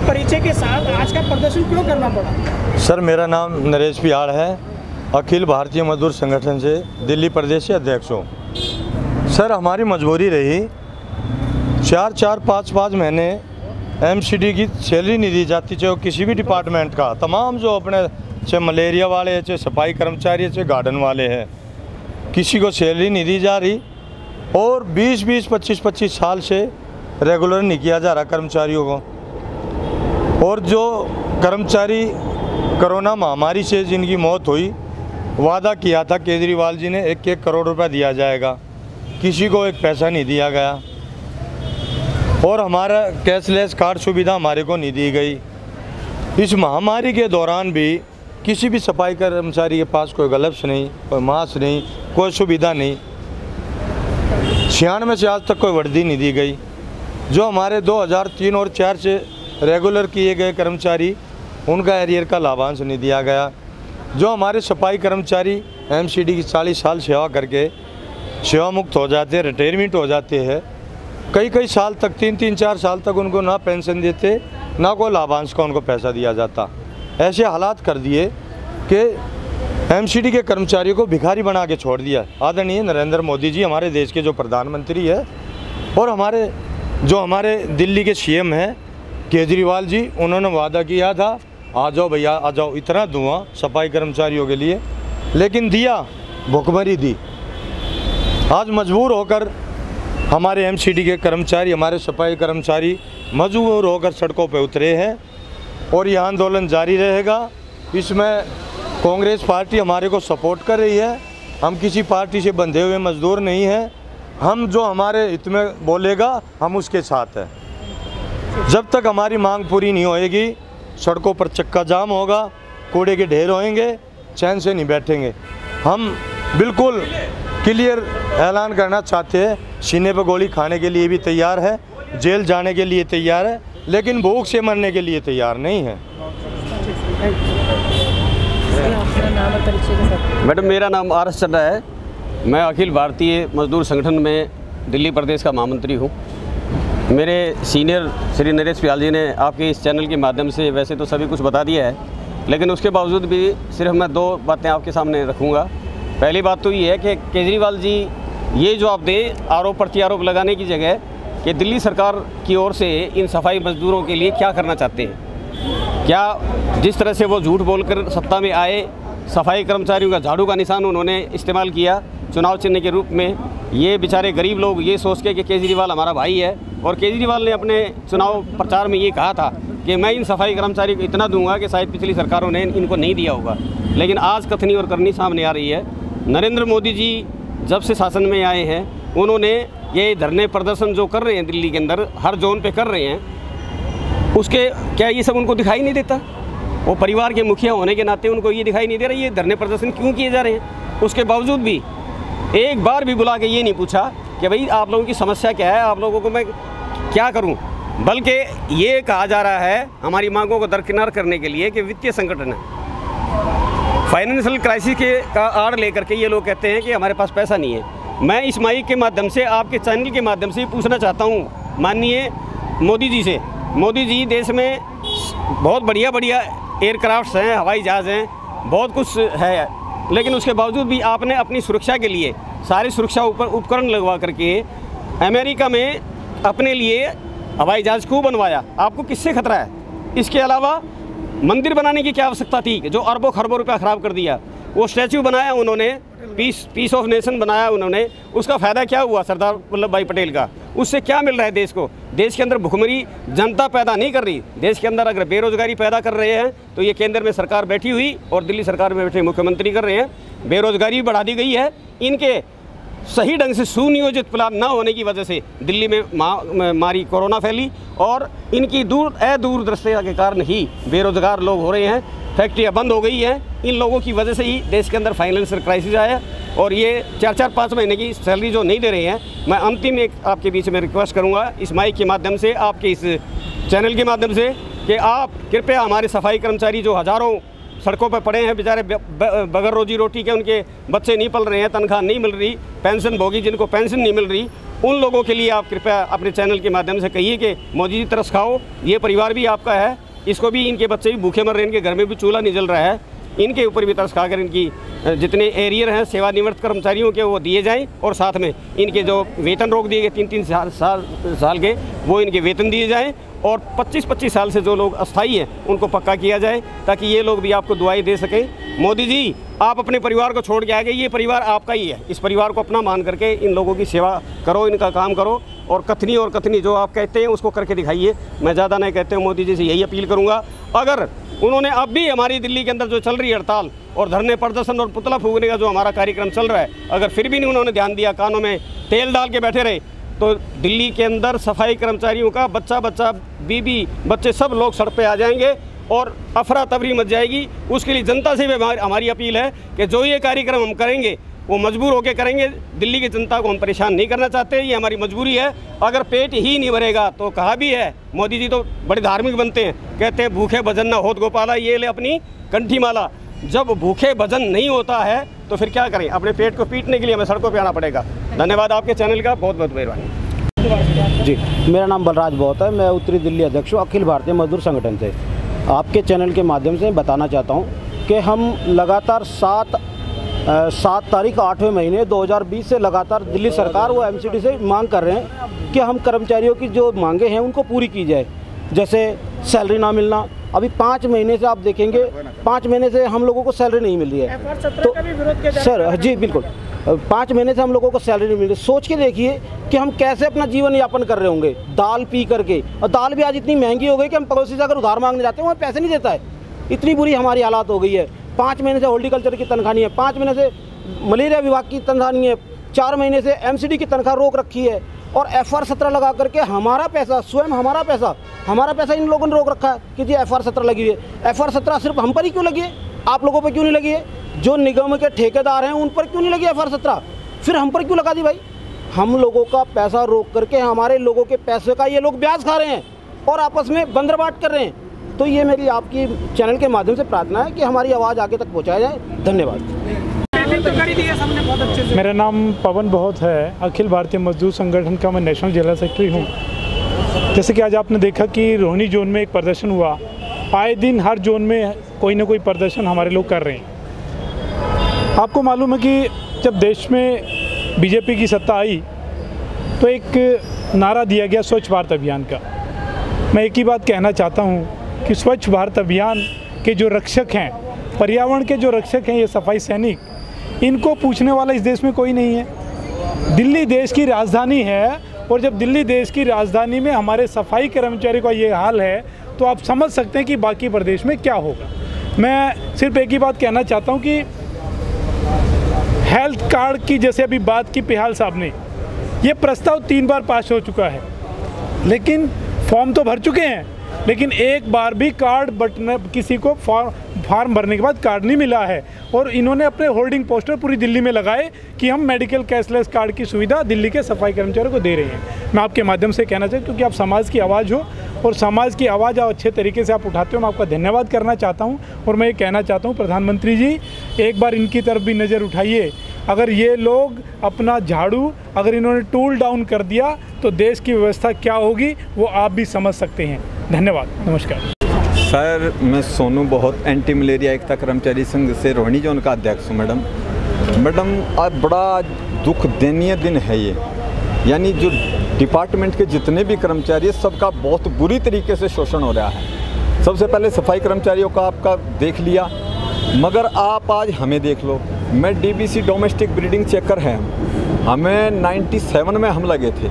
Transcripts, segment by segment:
परिचय के साथ आज का प्रदर्शन क्यों करना पड़ा? सर, मेरा नाम नरेश पियाड़ है, अखिल भारतीय मजदूर संगठन से दिल्ली प्रदेश अध्यक्ष हूँ। सर, हमारी मजबूरी रही 4-4, 5-5 महीने एमसीडी की सैलरी नहीं दी जाती, चाहे किसी भी डिपार्टमेंट का। तमाम जो अपने चाहे मलेरिया वाले हैं, चाहे सफाई कर्मचारी, चाहे गार्डन वाले हैं, किसी को सैलरी नहीं दी जा रही। और 20-20, 25-25 साल से रेगुलर नहीं किया जा रहा कर्मचारियों को। और जो कर्मचारी कोरोना महामारी से जिनकी मौत हुई, वादा किया था केजरीवाल जी ने 1-1 करोड़ रुपया दिया जाएगा, किसी को एक पैसा नहीं दिया गया। और हमारा कैशलेस कार्ड सुविधा हमारे को नहीं दी गई। इस महामारी के दौरान भी किसी भी सफाई कर्मचारी के पास कोई ग्लव्स नहीं, कोई मास्क नहीं, कोई सुविधा नहीं। 96 से आज तक कोई वर्दी नहीं दी गई। जो हमारे 2003 और 4 से रेगुलर किए गए कर्मचारी, उनका एरियर का लाभांश नहीं दिया गया। जो हमारे सफाई कर्मचारी एमसीडी की 40 साल सेवा करके सेवा मुक्त हो जाते हैं, रिटायरमेंट हो जाते हैं, कई साल तक 3-4 साल तक उनको ना पेंशन देते, ना कोई लाभांश का उनको पैसा दिया जाता। ऐसे हालात कर दिए कि एमसीडी के कर्मचारियों को भिखारी बना के छोड़ दिया। आदरणीय नरेंद्र मोदी जी हमारे देश के जो प्रधानमंत्री है, और हमारे दिल्ली के सीएम हैं केजरीवाल जी, उन्होंने वादा किया था आ जाओ भैया आ जाओ, इतना दूंगा सफाई कर्मचारियों के लिए, लेकिन दिया भुखमरी दी। आज मजबूर होकर हमारे एमसीडी के कर्मचारी, हमारे सफाई कर्मचारी मजबूर होकर सड़कों पर उतरे हैं और यह आंदोलन जारी रहेगा। इसमें कांग्रेस पार्टी हमारे को सपोर्ट कर रही है। हम किसी पार्टी से बंधे हुए मजदूर नहीं हैं। हम जो हमारे हित में बोलेगा हम उसके साथ हैं। जब तक हमारी मांग पूरी नहीं होएगी, सड़कों पर चक्का जाम होगा, कूड़े के ढेर होंगे, चैन से नहीं बैठेंगे। हम बिल्कुल क्लियर ऐलान करना चाहते हैं, सीने पर गोली खाने के लिए भी तैयार है, जेल जाने के लिए तैयार है, लेकिन भूख से मरने के लिए तैयार नहीं है। मैडम, मेरा नाम आर.एस. चड्ढा है। मैं अखिल भारतीय मजदूर संगठन में दिल्ली प्रदेश का महामंत्री हूँ। मेरे सीनियर श्री नरेश पियाड़ जी ने आपके इस चैनल के माध्यम से वैसे तो सभी कुछ बता दिया है, लेकिन उसके बावजूद भी सिर्फ मैं 2 बातें आपके सामने रखूँगा। पहली बात तो ये है कि केजरीवाल जी ये जो आप आरोप प्रत्यारोप लगाने की जगह कि दिल्ली सरकार की ओर से इन सफाई मजदूरों के लिए क्या करना चाहते हैं। क्या जिस तरह से वो झूठ बोलकर सत्ता में आए, सफाई कर्मचारियों का झाड़ू का निशान उन्होंने इस्तेमाल किया चुनाव चिन्ह के रूप में, ये बेचारे गरीब लोग ये सोच के कि केजरीवाल हमारा भाई है, और केजरीवाल ने अपने चुनाव प्रचार में ये कहा था कि मैं इन सफाई कर्मचारी को इतना दूंगा कि शायद पिछली सरकारों ने इनको नहीं दिया होगा। लेकिन आज कथनी और करनी सामने आ रही है। नरेंद्र मोदी जी जब से शासन में आए हैं, उन्होंने ये धरने प्रदर्शन जो कर रहे हैं दिल्ली के अंदर हर जोन पे कर रहे हैं, उसके क्या ये सब उनको दिखाई नहीं देता? वो परिवार के मुखिया होने के नाते उनको ये दिखाई नहीं दे रहा ये धरने प्रदर्शन क्यों किए जा रहे हैं? उसके बावजूद भी एक बार भी बुला के ये नहीं पूछा कि भाई आप लोगों की समस्या क्या है, आप लोगों को मैं क्या करूं, बल्कि ये कहा जा रहा है हमारी मांगों को दरकिनार करने के लिए कि वित्तीय संकट है, फाइनेंशियल क्राइसिस के का आड़ लेकर के ये लोग कहते हैं कि हमारे पास पैसा नहीं है। मैं इस माइक के माध्यम से, आपके चैनल के माध्यम से पूछना चाहता हूँ माननीय मोदी जी से। मोदी जी, देश में बहुत बढ़िया एयरक्राफ्ट्स हैं, हवाई जहाज़ हैं, बहुत कुछ है, लेकिन उसके बावजूद भी आपने अपनी सुरक्षा के लिए सारे सुरक्षा उपकरण लगवा करके अमेरिका में अपने लिए हवाई जहाज़ क्यों बनवाया? आपको किससे खतरा है? इसके अलावा मंदिर बनाने की क्या आवश्यकता थी जो अरबों खरबों रुपया ख़राब कर दिया? वो स्टैचू बनाया उन्होंने, पीस ऑफ नेशन बनाया उन्होंने, उसका फ़ायदा क्या हुआ सरदार वल्लभ भाई पटेल का? उससे क्या मिल रहा है देश को? देश के अंदर भुखमरी जनता पैदा नहीं कर रही। देश के अंदर अगर बेरोजगारी पैदा कर रहे हैं तो ये केंद्र में सरकार बैठी हुई और दिल्ली सरकार में बैठे मुख्यमंत्री कर रहे हैं। बेरोजगारी बढ़ा दी गई है। इनके सही ढंग से सुनियोजित प्लान न होने की वजह से दिल्ली में मारी कोरोना फैली, और इनकी दूरदर्शिता के कारण ही बेरोजगार लोग हो रहे हैं, फैक्ट्रियाँ बंद हो गई हैं। इन लोगों की वजह से ही देश के अंदर फाइनेंशियल क्राइसिस आया, और ये 4-5 महीने की सैलरी जो नहीं दे रहे हैं। मैं अंतिम एक आपके बीच में रिक्वेस्ट करूँगा इस माइक के माध्यम से, आपके इस चैनल के माध्यम से, कि आप कृपया हमारे सफाई कर्मचारी जो हज़ारों सड़कों पर पड़े हैं, बेचारे बगैर रोजी रोटी के, उनके बच्चे नहीं पल रहे हैं, तनख्वाह नहीं मिल रही, पेंशन भोगी जिनको पेंशन नहीं मिल रही, उन लोगों के लिए आप कृपया अपने चैनल के माध्यम से कहिए कि मोदी जी तरस खाओ, ये परिवार भी आपका है, इसको भी, इनके बच्चे भी भूखे मर रहे हैं, इनके घर में भी चूल्हा नहीं जल रहा है, इनके ऊपर भी तरस खाकर इनकी जितने एरियर हैं सेवानिवृत्त कर्मचारियों के वो दिए जाएं, और साथ में इनके जो वेतन रोक दिए गए 3-3 साल के, वो इनके वेतन दिए जाएं, और 25-25 साल से जो लोग अस्थायी हैं उनको पक्का किया जाए, ताकि ये लोग भी आपको दुआएं दे सकें। मोदी जी, आप अपने परिवार को छोड़ के आ गए, ये परिवार आपका ही है, इस परिवार को अपना मान करके इन लोगों की सेवा करो, इनका काम करो, और कथनी जो आप कहते हैं उसको करके दिखाइए। मैं ज़्यादा नहीं कहते हूँ, मोदी जी से यही अपील करूँगा। अगर उन्होंने अब भी हमारी दिल्ली के अंदर जो चल रही हड़ताल और धरने प्रदर्शन और पुतला फूकने का जो हमारा कार्यक्रम चल रहा है, अगर फिर भी नहीं उन्होंने ध्यान दिया, कानों में तेल डाल के बैठे रहे, तो दिल्ली के अंदर सफाई कर्मचारियों का बच्चा बीबी बच्चे सब लोग सड़क पे आ जाएंगे और अफरा तफरी मच जाएगी। उसके लिए जनता से भी हमारी अपील है कि जो ये कार्यक्रम हम करेंगे वो मजबूर होकर करेंगे। दिल्ली की जनता को हम परेशान नहीं करना चाहते, ये हमारी मजबूरी है। अगर पेट ही नहीं भरेगा तो कहा भी है, मोदी जी तो बड़े धार्मिक बनते हैं, कहते हैं भूखे भजन न होत गोपाला, ये ले अपनी कंठी माला। जब भूखे भजन नहीं होता है तो फिर क्या करें, अपने पेट को पीटने के लिए हमें सड़कों पर आना पड़ेगा। धन्यवाद आपके चैनल का, बहुत बहुत मेहरबानी। जी, मेरा नाम बलराज बहुत है, मैं उत्तरी दिल्ली अध्यक्ष हूँ अखिल भारतीय मजदूर संगठन से। आपके चैनल के माध्यम से बताना चाहता हूँ कि हम लगातार 7 तारीख 8वें महीने 2020 से लगातार दिल्ली सरकार व MCD से मांग कर रहे हैं कि हम कर्मचारियों की जो मांगे हैं उनको पूरी की जाए। जैसे सैलरी ना मिलना, अभी 5 महीने से आप देखेंगे 5 महीने से हम लोगों को सैलरी नहीं मिल रही है। तो सर जी बिल्कुल, 5 महीने से हम लोगों को सैलरी नहीं मिल रही। सोच के देखिए कि हम कैसे अपना जीवन यापन कर रहे होंगे, दाल पी करके। और दाल भी आज इतनी महंगी हो गई कि हम पड़ोसी से अगर उधार मांगने जाते हैं वहाँ पैसे नहीं देता है, इतनी बुरी हमारी हालात हो गई है। 5 महीने से हॉर्टिकल्चर की तनख्वाह नहीं है, 5 महीने से मलेरिया विभाग की तनख्वाह नहीं है, 4 महीने से MCD की तनख्वाह रोक रखी है, और FR17 लगा करके हमारा पैसा, स्वयं हमारा पैसा इन लोगों ने रोक रखा है कि जी FR17 लगी हुई है। FR17 सिर्फ हम पर ही क्यों लगी है, आप लोगों पर क्यों नहीं लगी है? जो निगम के ठेकेदार हैं उन पर क्यों नहीं लगी FR17, फिर हम पर क्यों लगा दी भाई? हम लोगों का पैसा रोक करके हमारे लोगों के पैसे का ये लोग ब्याज खा रहे हैं और आपस में बंदरबाट कर रहे हैं। तो ये मेरी आपकी चैनल के माध्यम से प्रार्थना है कि हमारी आवाज़ आगे तक पहुँचाया जाए। धन्यवाद। मेरा नाम पवन बहुत है, अखिल भारतीय मजदूर संगठन का मैं नेशनल जनरल सेक्रेटरी हूँ। जैसे कि आज आपने देखा कि रोहिणी जोन में एक प्रदर्शन हुआ, आए दिन हर जोन में कोई ना कोई प्रदर्शन हमारे लोग कर रहे हैं। आपको मालूम है कि जब देश में बीजेपी की सत्ता आई तो एक नारा दिया गया स्वच्छ भारत अभियान का। मैं एक ही बात कहना चाहता हूँ कि स्वच्छ भारत अभियान के जो रक्षक हैं, पर्यावरण के जो रक्षक हैं, ये सफाई सैनिक, इनको पूछने वाला इस देश में कोई नहीं है। दिल्ली देश की राजधानी है, और जब दिल्ली देश की राजधानी में हमारे सफाई कर्मचारी का ये हाल है तो आप समझ सकते हैं कि बाकी प्रदेश में क्या होगा। मैं सिर्फ एक ही बात कहना चाहता हूँ कि हेल्थ कार्ड की जैसे अभी बात की पिहाल साहब ने, ये प्रस्ताव 3 बार पास हो चुका है, लेकिन फॉर्म तो भर चुके हैं, लेकिन एक बार भी कार्ड बटन किसी को फॉर्म भरने के बाद कार्ड नहीं मिला है। और इन्होंने अपने होल्डिंग पोस्टर पूरी दिल्ली में लगाए कि हम मेडिकल कैशलेस कार्ड की सुविधा दिल्ली के सफाई कर्मचारियों को दे रहे हैं। मैं आपके माध्यम से कहना चाहता हूँ, क्योंकि आप समाज की आवाज़ हो और समाज की आवाज़ अच्छे तरीके से आप उठाते हो, मैं आपका धन्यवाद करना चाहता हूँ। और मैं ये कहना चाहता हूँ, प्रधानमंत्री जी एक बार इनकी तरफ भी नज़र उठाइए। अगर ये लोग अपना झाड़ू अगर इन्होंने टूल डाउन कर दिया तो देश की व्यवस्था क्या होगी वो आप भी समझ सकते हैं। धन्यवाद, नमस्कार। सर, मैं सोनू बहुत, एंटी मलेरिया एकता कर्मचारी संघ से रोहिणी जोन का अध्यक्ष हूँ। मैडम आज बड़ा दुख दयनीय दिन है ये, यानी जो डिपार्टमेंट के जितने भी कर्मचारी हैं सबका बहुत बुरी तरीके से शोषण हो रहा है। सबसे पहले सफाई कर्मचारियों का आपका देख लिया, मगर आप आज हमें देख लो। मैं DBC डोमेस्टिक ब्रीडिंग चेकर है, हमें 97 में हम लगे थे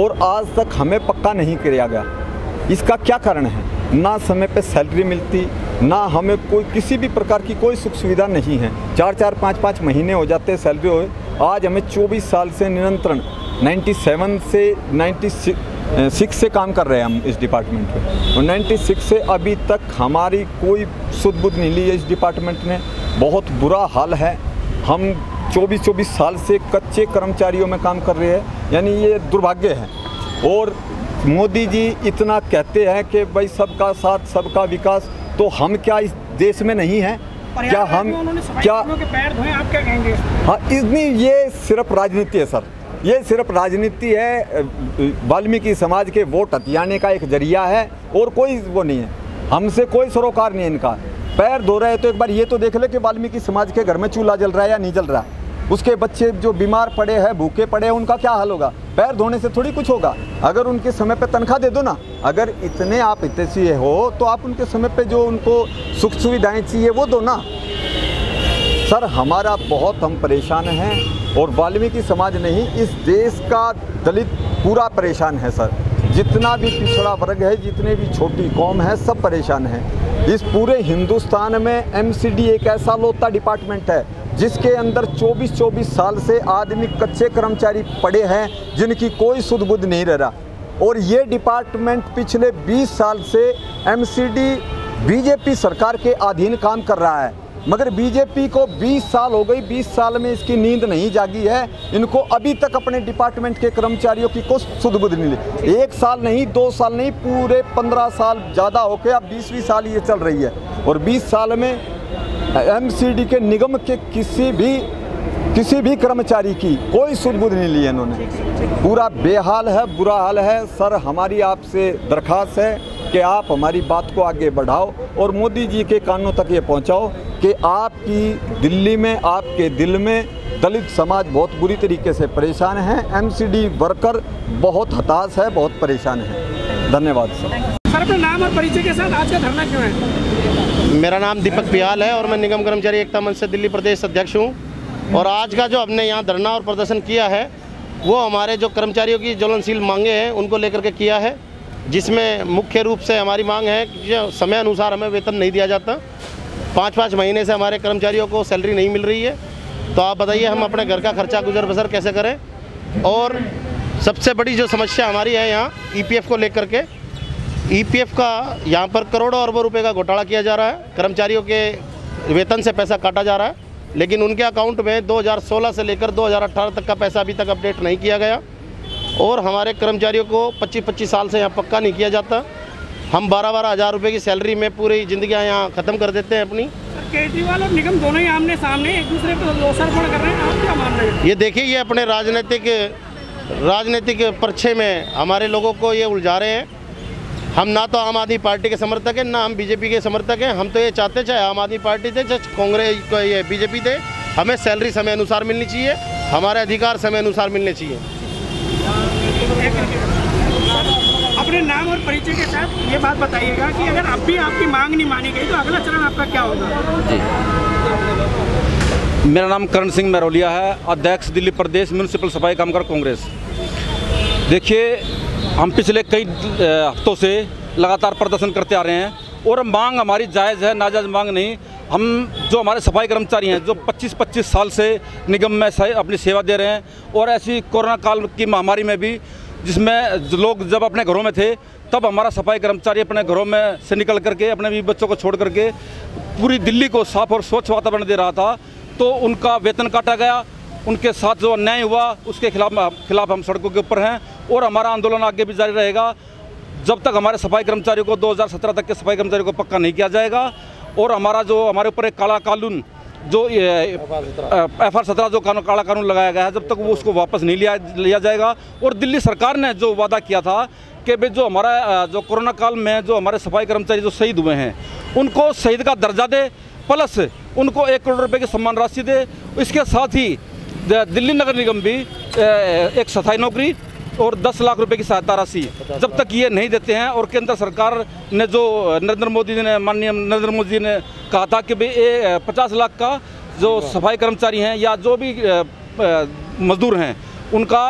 और आज तक हमें पक्का नहीं किया गया। इसका क्या कारण है? ना समय पे सैलरी मिलती, ना हमें कोई किसी भी प्रकार की कोई सुख सुविधा नहीं है। 4-4, 5-5 महीने हो जाते सैलरी हुए। आज हमें 24 साल से निरंतर 97 से 96 से काम कर रहे हैं हम इस डिपार्टमेंट में, और 96 से अभी तक हमारी कोई सुध बुध नहीं ली है इस डिपार्टमेंट ने। बहुत बुरा हाल है। हम 24 साल से कच्चे कर्मचारियों में काम कर रहे हैं, यानी ये दुर्भाग्य है। और मोदी जी इतना कहते हैं कि भाई सबका साथ सबका विकास, तो हम क्या इस देश में नहीं हैं? क्या हम क्या पैर धोए, आप क्या कहेंगे? हाँ, इतनी ये सिर्फ राजनीति है सर। ये सिर्फ राजनीति है, वाल्मीकि समाज के वोट हथियाने का एक जरिया है और कोई वो नहीं है। हमसे कोई सरोकार नहीं है इनका। पैर धो रहे हैं तो एक बार ये तो देख ले कि वाल्मीकि समाज के घर में चूल्हा जल रहा है या नहीं जल रहा। उसके बच्चे जो बीमार पड़े हैं, भूखे पड़े हैं, उनका क्या हाल होगा? पैर धोने से थोड़ी कुछ होगा। अगर उनके समय पे तनख्वाह दे दो ना, अगर इतने आप हितैषी हो तो आप उनके समय पे जो उनको सुख सुविधाएं चाहिए वो दो ना। सर हमारा बहुत हम परेशान हैं और वाल्मीकि समाज नहीं, इस देश का दलित पूरा परेशान है सर। जितना भी पिछड़ा वर्ग है, जितने भी छोटी कौम है, सब परेशान है। इस पूरे हिंदुस्तान में एमसीडी एक ऐसा लोता डिपार्टमेंट है जिसके अंदर 24-24 साल से आदमी कच्चे कर्मचारी पड़े हैं जिनकी कोई सुध बुध नहीं रह रहा। और ये डिपार्टमेंट पिछले 20 साल से एमसीडी बीजेपी सरकार के अधीन काम कर रहा है, मगर बीजेपी को 20 साल हो गई, 20 साल में इसकी नींद नहीं जागी है। इनको अभी तक अपने डिपार्टमेंट के कर्मचारियों की कोई सुध बुध नहीं मिली। 1 साल नहीं, 2 साल नहीं, पूरे 15 साल ज़्यादा होके अब 20वीं साल ये चल रही है। और 20 साल में एमसीडी के निगम के किसी भी कर्मचारी की कोई सुध बुध नहीं ली है इन्होंने। पूरा बेहाल है, बुरा हाल है। सर हमारी आपसे दरख्वास्त है कि आप हमारी बात को आगे बढ़ाओ और मोदी जी के कानों तक ये पहुंचाओ कि आपकी दिल्ली में, आपके दिल में दलित समाज बहुत बुरी तरीके से परेशान है। एमसीडी वर्कर बहुत हताश है, बहुत परेशान है। धन्यवाद सर। सर अपना नाम और परिचय के साथ आज का धरना क्यों है? मेरा नाम दीपक पियाल है और मैं निगम कर्मचारी एकता मंच से दिल्ली प्रदेश अध्यक्ष हूँ। और आज का जो हमने यहाँ धरना और प्रदर्शन किया है वो हमारे जो कर्मचारियों की ज्वलनशील मांगे हैं उनको लेकर के किया है, जिसमें मुख्य रूप से हमारी मांग है कि समय अनुसार हमें वेतन नहीं दिया जाता। 5-5 महीने से हमारे कर्मचारियों को सैलरी नहीं मिल रही है। तो आप बताइए हम अपने घर का खर्चा गुजर बसर कैसे करें। और सबसे बड़ी जो समस्या हमारी है यहाँ ईपीएफ को लेकर के, ईपीएफ का यहाँ पर करोड़ों अरबों रुपए का घोटाला किया जा रहा है। कर्मचारियों के वेतन से पैसा काटा जा रहा है, लेकिन उनके अकाउंट में 2016 से लेकर 2018 तक का पैसा अभी तक अपडेट नहीं किया गया। और हमारे कर्मचारियों को 25-25 साल से यहाँ पक्का नहीं किया जाता। हम 12-12 हज़ार रुपये की सैलरी में पूरी ज़िंदगियाँ यहाँ ख़त्म कर देते हैं अपनी। केजरीवाल और निगम दोनों ही आमने सामने एक दूसरे पर दोषारोपण कर रहे हैं, आप क्या मान रहे हैं? ये देखिए, ये अपने राजनीतिक पर्चे में हमारे लोगों को ये उलझा रहे हैं। हम ना तो आम आदमी पार्टी के समर्थक हैं, ना हम बीजेपी के समर्थक हैं। हम तो ये चाहते चाहे आम आदमी पार्टी थे, चाहे कांग्रेस को ये बीजेपी थे, हमें सैलरी समय अनुसार मिलनी चाहिए, हमारे अधिकार समय अनुसार मिलने चाहिए। अपने नाम और परिचय के साथ ये बात बताइएगा कि अगर अब भी आपकी मांग नहीं मानी गई तो अगला चरण आपका क्या होगा? जी, मेरा नाम करण सिंह महरौलिया है, अध्यक्ष दिल्ली प्रदेश म्यूनसिपल सफाई कामगार कांग्रेस। देखिए, हम पिछले कई हफ्तों से लगातार प्रदर्शन करते आ रहे हैं और मांग हमारी जायज़ है, नाजायज़ मांग नहीं। हम जो हमारे सफाई कर्मचारी हैं जो 25-25 साल से निगम में अपनी सेवा दे रहे हैं, और ऐसी कोरोना काल की महामारी में भी जिसमें लोग जब अपने घरों में थे तब हमारा सफाई कर्मचारी अपने घरों में से निकल करके अपने भी बच्चों को छोड़ करके पूरी दिल्ली को साफ और स्वच्छ वातावरण दे रहा था। तो उनका वेतन काटा गया, उनके साथ जो अन्याय हुआ उसके खिलाफ हम सड़कों के ऊपर हैं और हमारा आंदोलन आगे भी जारी रहेगा जब तक हमारे सफाई कर्मचारियों को 2017 तक के सफाई कर्मचारियों को पक्का नहीं किया जाएगा। और हमारा जो हमारे ऊपर एक काला कानून जो FR 17 जो काला कानून लगाया गया है, जब तक वो उसको वापस नहीं लिया जाएगा। और दिल्ली सरकार ने जो वादा किया था कि भाई जो हमारा जो कोरोना काल में जो हमारे सफाई कर्मचारी जो शहीद हुए हैं उनको शहीद का दर्जा दे, प्लस उनको 1 करोड़ रुपये की सम्मान राशि दे। इसके साथ ही दिल्ली नगर निगम भी एक स्थायी नौकरी और 10 लाख रुपए की सहायता राशि जब तक ये नहीं देते हैं। और केंद्र सरकार ने जो माननीय नरेंद्र मोदी जी ने कहा था कि भाई 50 लाख का जो सफाई कर्मचारी हैं या जो भी मजदूर हैं उनका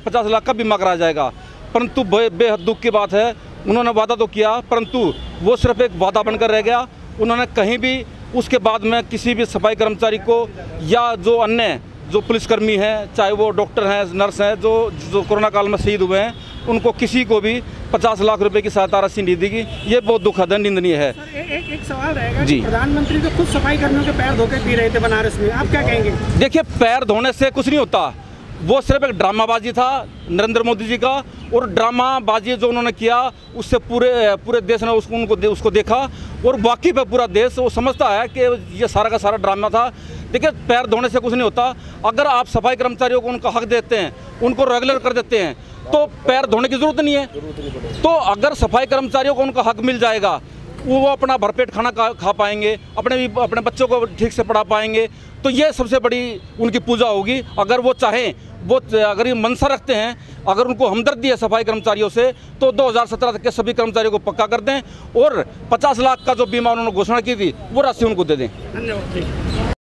50 लाख का बीमा कराया जाएगा। परंतु बेहद दुख की बात है, उन्होंने वादा तो किया परंतु वो सिर्फ एक वादा बनकर रह गया। उन्होंने कहीं भी उसके बाद में किसी भी सफाई कर्मचारी को या जो अन्य जो पुलिसकर्मी हैं, चाहे वो डॉक्टर हैं, नर्स हैं, जो कोरोना काल में शहीद हुए हैं, उनको किसी को भी 50 लाख रुपए की सहायता राशि नहीं देगी। ये बहुत दुखद है, निंदनीय है। एक सवाल रहेगा जी, प्रधानमंत्री तो खुद सफाई कर्मियों के पैर धो के पी रहे थे बनारस में, आप क्या कहेंगे? देखिए, पैर धोने से कुछ नहीं होता, वो सिर्फ एक ड्रामाबाजी था नरेंद्र मोदी जी का। और ड्रामाबाजी जो उन्होंने किया उससे पूरे देश ने उसको देखा और बाकी पे पूरा देश वो समझता है कि ये सारा का सारा ड्रामा था। देखिए, पैर धोने से कुछ नहीं होता। अगर आप सफाई कर्मचारियों को उनका हक देते हैं, उनको रेगुलर कर देते हैं, तो पैर धोने की ज़रूरत नहीं है। तो अगर सफाई कर्मचारियों को उनका हक मिल जाएगा, वो अपना भरपेट खाना खा पाएंगे, अपने बच्चों को ठीक से पढ़ा पाएंगे। तो ये सबसे बड़ी उनकी पूजा होगी। अगर वो चाहें, वो अगर ये मनसा रखते हैं, अगर उनको हमदर्दी है सफाई कर्मचारियों से, तो 2017 तक के सभी कर्मचारियों को पक्का कर दें और 50 लाख का जो बीमा उन्होंने घोषणा की थी वो राशि उनको दे दें। धन्यवाद।